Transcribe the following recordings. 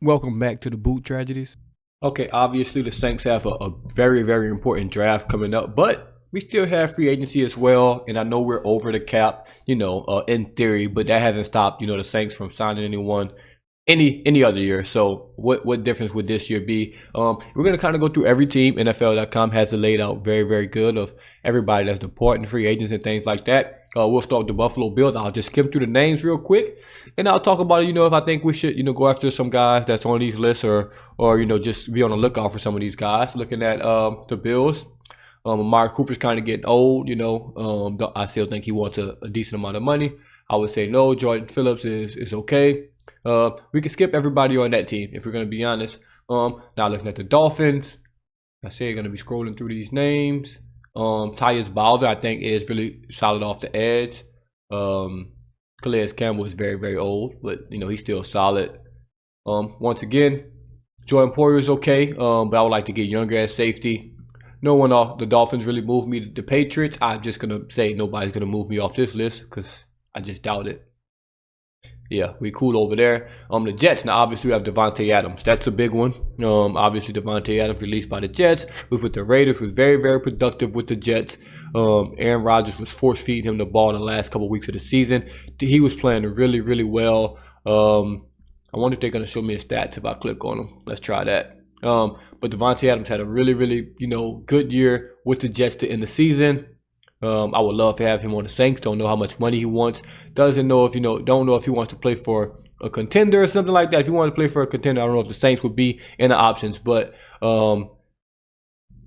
Welcome back to the Boot Tragedies. Okay, obviously the Saints have a very, very important draft coming up, but we still have free agency as well. And I know we're over the cap, in theory, but that hasn't stopped, the Saints from signing anyone any other year. So what difference would this year be? We're gonna kind of go through every team. NFL.com has it laid out very, very good of everybody that's departing, free agents and things like that. We'll start with the Buffalo Bills. I'll just skim through the names real quick, and I'll talk about it. If I think we should, go after some guys that's on these lists, or just be on the lookout for some of these guys. Looking at the Bills, Amari Cooper's kind of getting old. I still think he wants a decent amount of money. I would say no. Jordan Phillips is okay. We can skip everybody on that team if we're gonna be honest. Now looking at the Dolphins, I say you're gonna be scrolling through these names. Tyus Bowser, I think, is really solid off the edge. Calais Campbell is very, very old, but he's still solid. Once again, Jordan Poyer is okay, but I would like to get younger at safety. No one off the Dolphins really moved me to the Patriots. I'm just gonna say nobody's gonna move me off this list because I just doubt it. Yeah, we cool over there. The Jets, now obviously we have Devontae Adams. That's a big one. Obviously Devontae Adams released by the Jets. We put the Raiders, was very, very productive with the Jets. Aaron Rodgers was force-feeding him the ball the last couple weeks of the season. He was playing really, really well. I wonder if they're going to show me his stats if I click on him. Let's try that. But Devontae Adams had a really, really, good year with the Jets to end the season. I would love to have him on the Saints. Don't know how much money he wants. Don't know if he wants to play for a contender or something like that. If he wanted to play for a contender, I don't know if the Saints would be in the options. But I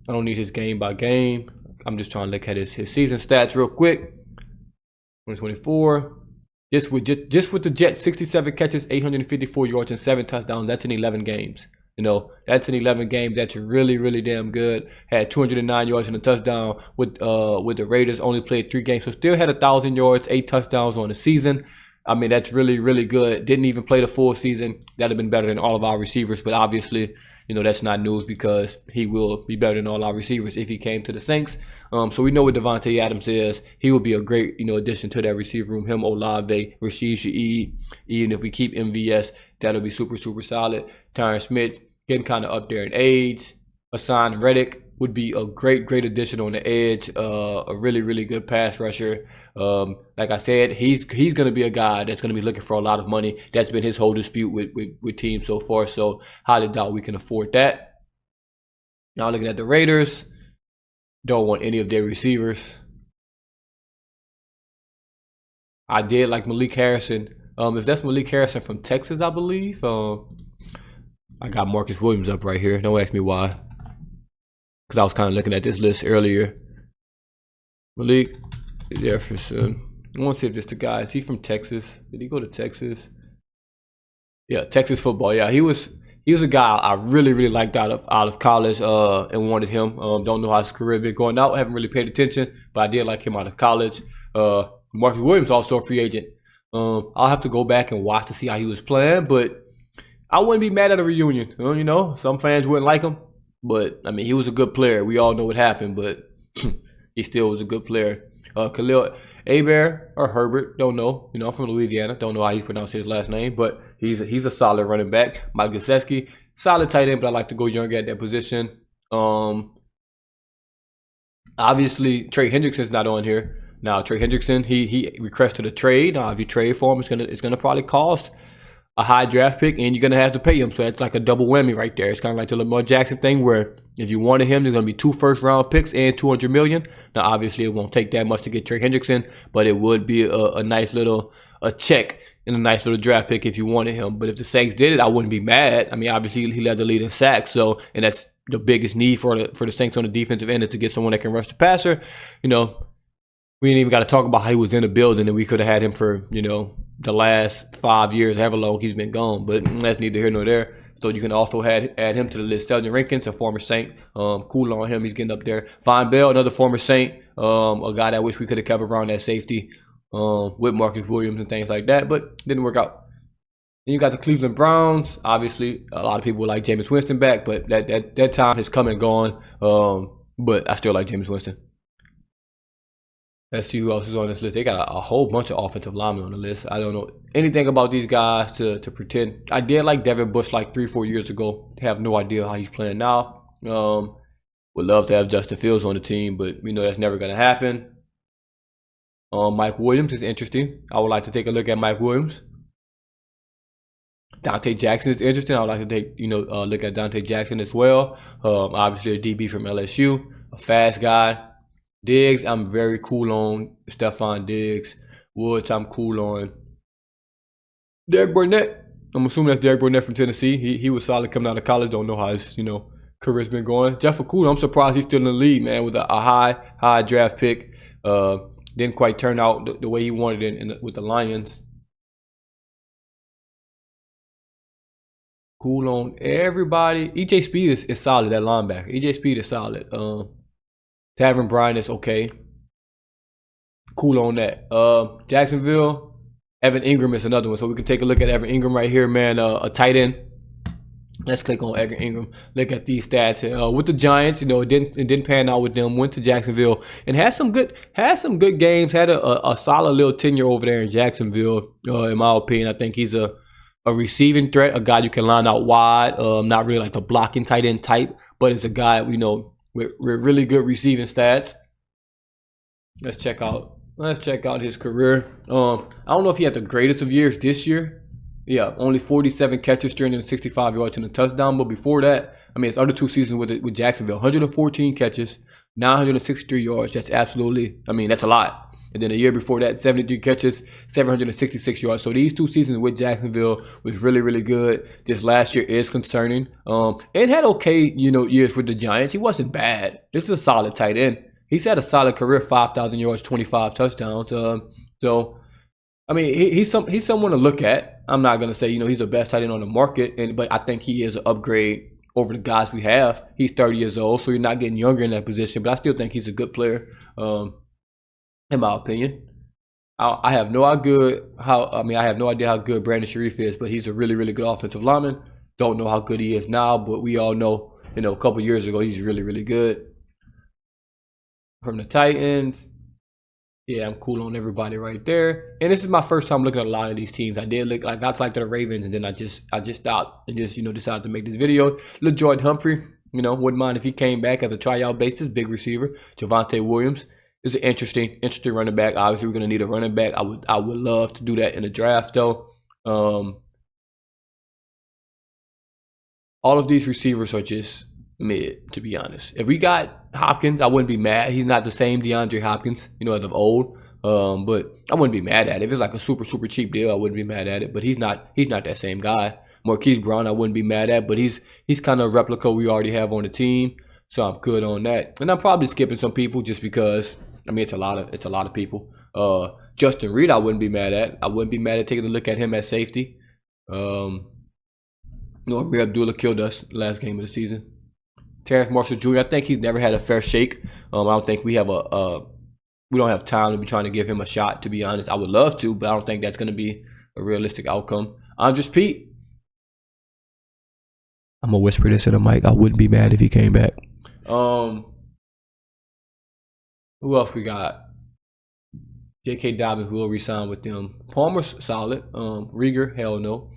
don't need his game by game. I'm just trying to look at his season stats real quick. 2024. Just with the Jets, 67 catches, 854 yards, and 7 touchdowns. That's in 11 games. That's in 11 games. That's really, really damn good. Had 209 yards and a touchdown with the Raiders. Only played 3 games, so still had 1,000 yards, 8 touchdowns on the season. I mean, that's really, really good. Didn't even play the full season. That'd have been better than all of our receivers. But obviously, that's not news because he will be better than all our receivers if he came to the Saints. So we know what Devontae Adams is. He will be a great, addition to that receiver room. Him, Olave, Rashid Shaheed. Even if we keep MVS, that'll be super, super solid. Tyron Smith, getting kind of up there in age. Hassan Reddick would be a great, great addition on the edge. A really, really good pass rusher. Like I said, he's going to be a guy that's going to be looking for a lot of money. That's been his whole dispute with teams so far. So highly doubt we can afford that. Now looking at the Raiders, don't want any of their receivers. I did like Malik Harrison. If that's Malik Harrison from Texas, I believe. I got Marcus Williams up right here. Don't ask me why. Because I was kind of looking at this list earlier. Malik Jefferson. I want to see if this the guy. Is he from Texas? Did he go to Texas? Yeah, Texas football. Yeah, he was a guy I really, really liked out of college and wanted him. Don't know how his career been going out. Haven't really paid attention, but I did like him out of college. Marcus Williams also a free agent. I'll have to go back and watch to see how he was playing, but I wouldn't be mad at a reunion. Some fans wouldn't like him, but I mean, he was a good player. We all know what happened, but he still was a good player. Khalil Hebert or Herbert, don't know. I'm from Louisiana, don't know how you pronounce his last name, but he's a solid running back. Mike Gesicki, solid tight end, but I like to go younger at that position. Obviously, Trey Hendrickson's not on here. Now, Trey Hendrickson, he requested a trade. Now, if you trade for him, it's gonna probably cost a high draft pick, and you're going to have to pay him. So that's like a double whammy right there. It's kind of like the Lamar Jackson thing where if you wanted him, there's going to be 2 first-round picks and $200 million. Now, obviously, it won't take that much to get Trey Hendrickson, but it would be a nice little check and a nice little draft pick if you wanted him. But if the Saints did it, I wouldn't be mad. I mean, obviously, he led the lead in sacks, and that's the biggest need for the Saints on the defensive end is to get someone that can rush the passer. We ain't even got to talk about how he was in the building, and we could have had him for, the last 5 years, however long he's been gone. But that's neither here nor there. So you can also add him to the list. Sheldon Rankins, a former Saint. Cool on him. He's getting up there. Von Bell, another former Saint. A guy that I wish we could have kept around that safety with Marcus Williams and things like that. But didn't work out. Then you got the Cleveland Browns. Obviously, a lot of people like Jameis Winston back. But that time has come and gone. But I still like Jameis Winston. Let's see who else is on this list. They got a whole bunch of offensive linemen on the list. I don't know anything about these guys to pretend. I did like Devin Bush like 3-4 years ago. Have no idea how he's playing now. Would love to have Justin Fields on the team, but we know that's never going to happen. Mike Williams is interesting. I would like to take a look at Mike Williams. Dante Jackson is interesting. I would like to take look at Dante Jackson as well. Obviously a DB from LSU, a fast guy. Diggs, I'm very cool on. Stephon Diggs. Woods, I'm cool on. Derek Burnett. I'm assuming that's Derek Burnett from Tennessee. He was solid coming out of college. Don't know how his career's been going. Jeff Okudah, I'm surprised he's still in the league, man, with a high draft pick. Didn't quite turn out the way he wanted it with the Lions. Cool on everybody. EJ Speed is solid at linebacker. EJ Speed is solid. Taven Bryan is okay. Cool on that. Jacksonville, Evan Ingram is another one. So we can take a look at Evan Ingram right here, man. A tight end. Let's click on Evan Ingram. Look at these stats. With the Giants, it didn't pan out with them. Went to Jacksonville and had some good games. Had a solid little tenure over there in Jacksonville. In my opinion, I think he's a receiving threat, a guy you can line out wide. Not really like the blocking tight end type, but it's a guy with really good receiving stats. Let's check out his career. I don't know if he had the greatest of years this year. Yeah, only 47 catches, 365 yards and a touchdown. But before that, his other 2 seasons with Jacksonville, 114 catches, 963 yards. That's absolutely, that's a lot. And then the year before that, 73 catches, 766 yards. So these 2 seasons with Jacksonville was really, really good. This last year is concerning. And had okay, years with the Giants. He wasn't bad. This is a solid tight end. He's had a solid career, 5,000 yards, 25 touchdowns. He's someone to look at. I'm not gonna say he's the best tight end on the market, but I think he is an upgrade over the guys we have. He's 30 years old, so you're not getting younger in that position. But I still think he's a good player. In my opinion, I have no idea how good Brandon Sharif is, but he's a really, really good offensive lineman. Don't know how good he is now, but we all know, a couple years ago, he's really, really good. From the Titans, yeah, I'm cool on everybody right there. And this is my first time looking at a lot of these teams. I did look like I liked the Ravens, and then I just stopped and just decided to make this video. LaJordan Humphrey, wouldn't mind if he came back as a tryout basis, big receiver. Javonte Williams is an interesting running back. Obviously, we're gonna need a running back. I would love to do that in the draft though. All of these receivers are just mid, to be honest. If we got Hopkins, I wouldn't be mad. He's not the same DeAndre Hopkins, as of old. But I wouldn't be mad at it. If it's like a super, super cheap deal, I wouldn't be mad at it. But he's not that same guy. Marquise Brown, I wouldn't be mad at, but he's kind of a replica we already have on the team. So I'm good on that. And I'm probably skipping some people just because it's a lot of people. Justin Reed, I wouldn't be mad at. I wouldn't be mad at taking a look at him at safety. Amir Abdullah killed us last game of the season. Terrence Marshall Jr., I think he's never had a fair shake. I don't think we don't have time to be trying to give him a shot, to be honest. I would love to, but I don't think that's going to be a realistic outcome. Andres Pete. I'm going to whisper this in the mic. I wouldn't be mad if he came back. Who else we got? J.K. Dobbins will resign with them. Palmer's solid. Rieger, hell no.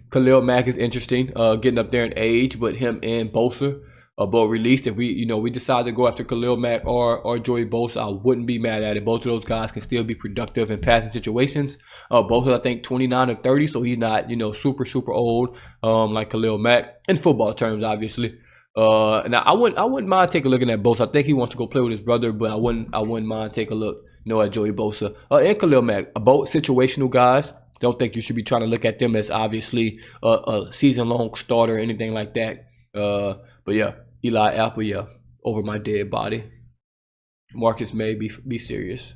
Khalil Mack is interesting. Getting up there in age, but him and Bosa are both released. If we decide to go after Khalil Mack or Joey Bosa, I wouldn't be mad at it. Both of those guys can still be productive in passing situations. Bosa, I think, 29 or 30, so he's not super, super old like Khalil Mack in football terms, obviously. Now I wouldn't mind taking a look at Bosa. I think he wants to go play with his brother, but I wouldn't mind take a look, at Joey Bosa and Khalil Mack. Both situational guys. Don't think you should be trying to look at them as obviously a season-long starter or anything like that. But yeah, Eli Apple, yeah, over my dead body. Marcus May, be serious.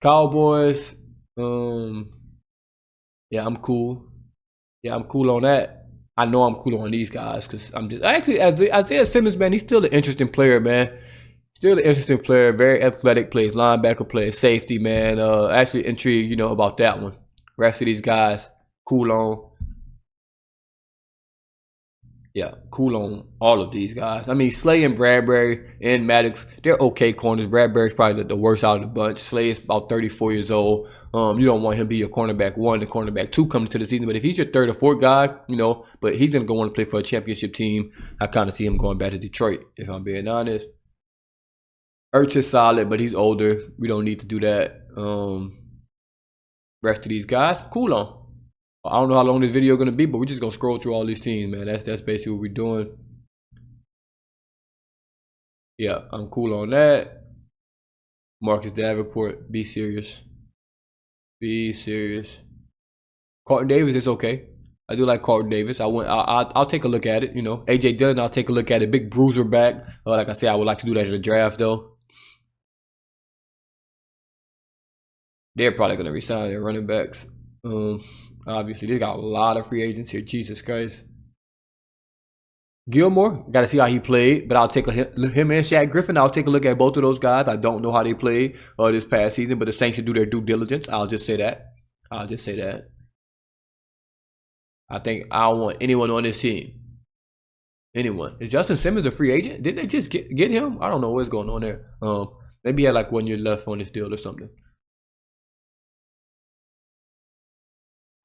Cowboys, yeah, I'm cool. Yeah, I'm cool on that. I know I'm cool on these guys because I'm just actually Isaiah Simmons, man. He's still an interesting player, man. Still an interesting player, very athletic, plays linebacker, plays safety, man. Actually intrigued, about that one. Rest of these guys, cool on. Yeah, cool on all of these guys. I mean, Slay and Bradbury and Maddox, they're okay corners. Bradbury's probably the worst out of the bunch. Slay is about 34 years old. You don't want him to be your cornerback 1 and cornerback 2 coming to the season. But if he's your 3rd or 4th guy, but he's going to go on to play for a championship team. I kind of see him going back to Detroit, if I'm being honest. Ertz is solid, but he's older. We don't need to do that. Rest of these guys, cool on. I don't know how long this video is going to be, but we're just going to scroll through all these teams, man. That's basically what we're doing. Yeah, I'm cool on that. Marcus Davenport, be serious. Be serious. Carlton Davis is okay. I do like Carlton Davis. I'll take a look at it, AJ Dillon, I'll take a look at it. Big bruiser back. Like I said, I would like to do that in the draft, though. They're probably going to resign their running backs. Obviously, they got a lot of free agents here. Jesus Christ. Gilmore, got to see how he played, but I'll take him and Shaq Griffin. I'll take a look at both of those guys. I don't know how they played this past season, but the Saints should do their due diligence. I'll just say that. I think I don't want anyone on this team. Anyone. Is Justin Simmons a free agent? Didn't they just get him? I don't know what's going on there. Maybe he had like 1 year left on his deal or something.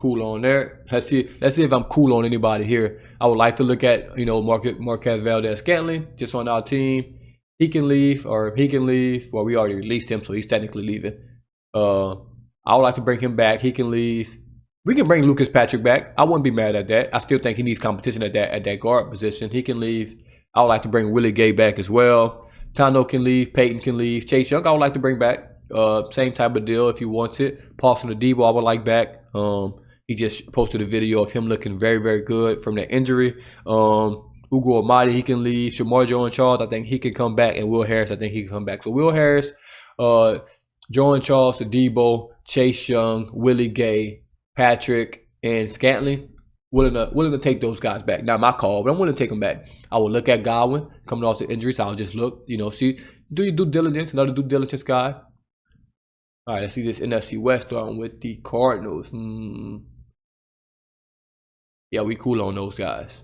Cool on there. Let's see if I'm cool on anybody here. I would like to look at, Marquez Valdez-Scantling, just on our team. He can leave, or he can leave. Well, we already released him, so he's technically leaving. I would like to bring him back. He can leave. We can bring Lucas Patrick back. I wouldn't be mad at that. I still think he needs competition at that guard position. He can leave. I would like to bring Willie Gay back as well. Tano can leave. Peyton can leave. Chase Young, I would like to bring back. Same type of deal if he wants it. Paulson Adebo, I would like back. He just posted a video of him looking very, very good from that injury. Ugo Amadi, he can leave. Shamar Jones-Charles, I think he can come back. And Will Harris, I think he can come back. So Will Harris, Jones-Charles, Adebo, Chase Young, Willie Gay, Patrick, and Scantling, willing to take those guys back. Not my call, but I'm willing to take them back. I will look at Godwin coming off the injury, so I'll just look, see, do your due diligence, another due diligence guy. All right, let's see this NFC West starting with the Cardinals. Yeah, we cool on those guys.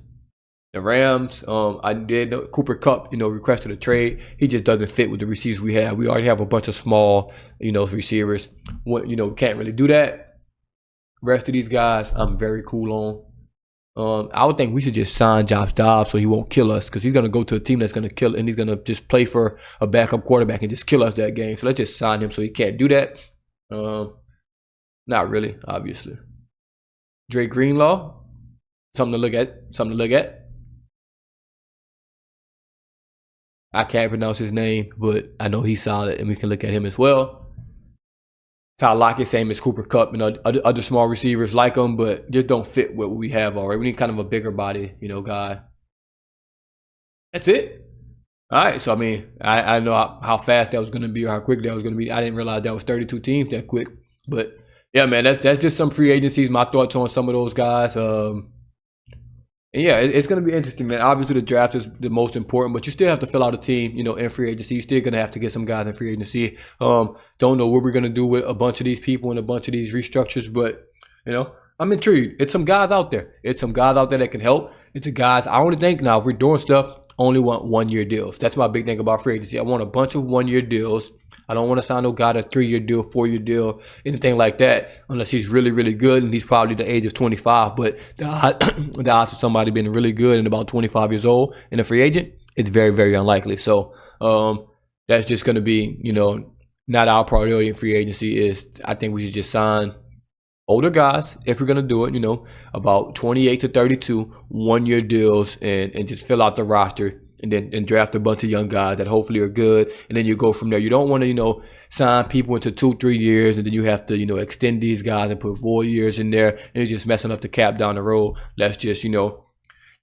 The Rams, I did Cooper Kupp, requested a trade. He just doesn't fit with the receivers we have. We already have a bunch of small, receivers. We can't really do that. Rest of these guys, I'm very cool on. I would think we should just sign Josh Dobbs so he won't kill us, because he's going to go to a team that's going to kill, and he's going to just play for a backup quarterback and just kill us that game. So let's just sign him so he can't do that. Not really, obviously. Dre Greenlaw, something to look at. I can't pronounce his name, but I know he's solid, and we can look at him as well. Tyler Lockett, same as Cooper Kupp, other small receivers like him, but just don't fit what we have already. We need kind of a bigger body, guy. That's it. All right, so I mean, I know how fast that was going to be or how quick that was going to be. I didn't realize that was 32 teams that quick, but yeah, man, that's just some free agencies. My thoughts on some of those guys. And yeah, it's going to be interesting, man. Obviously, the draft is the most important, but you still have to fill out a team, in free agency. You're still going to have to get some guys in free agency. Don't know what we're going to do with a bunch of these people and a bunch of these restructures, but, I'm intrigued. It's some guys out there. That can help. It's a guys, I only think now, if we're doing stuff, only want 1-year deals. That's my big thing about free agency. I want a bunch of 1-year deals. I don't want to sign no guy to a 3-year deal, 4-year deal, anything like that, unless he's really, really good and he's probably the age of 25. But the odds of somebody being really good and about 25 years old and a free agent, it's very, very unlikely. So that's just going to be, not our priority in free agency. I think we should just sign older guys, if we're going to do it, about 28 to 32, 1-year deals, and just fill out the roster. And then draft a bunch of young guys that hopefully are good, and then you go from there. You don't want to, sign people into 2-3 years, and then you have to, extend these guys and put 4 years in there, and you're just messing up the cap down the road. Let's just,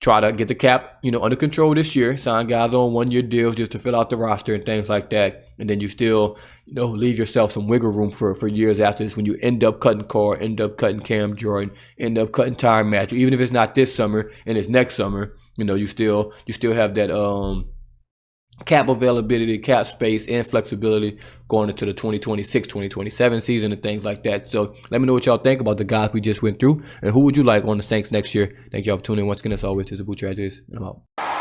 try to get the cap, under control this year. Sign guys on 1-year deals just to fill out the roster and things like that, and then you still, leave yourself some wiggle room for years after this when you end up cutting Carr, end up cutting Cam Jordan, end up cutting Tyrann Matthew. Even if it's not this summer and it's next summer, you still have that cap availability, cap space, and flexibility going into the 2026-2027 season and things like that. So let me know what y'all think about the guys we just went through, and who would you like on the Saints next year. Thank y'all for tuning in once again. As always, this is Abu Tragedies, and I'm out.